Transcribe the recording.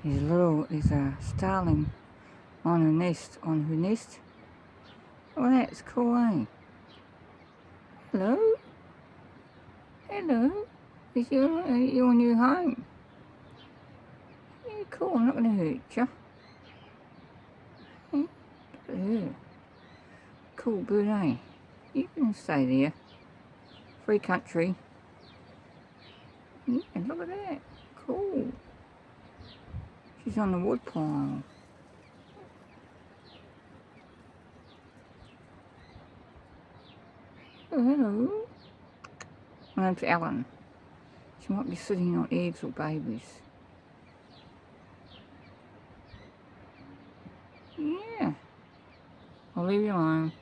There's a starling on her nest. Oh, that's cool, eh? Hello? Hello? Is your new home? Yeah, cool, I'm not going to hurt you. Look at her. Cool bird, eh? You can stay there. Free country. Yeah, look at that. Cool. She's on the wood pile. Oh, hello. My name's Ellen. She might be sitting on eggs or babies. Yeah. I'll leave you alone.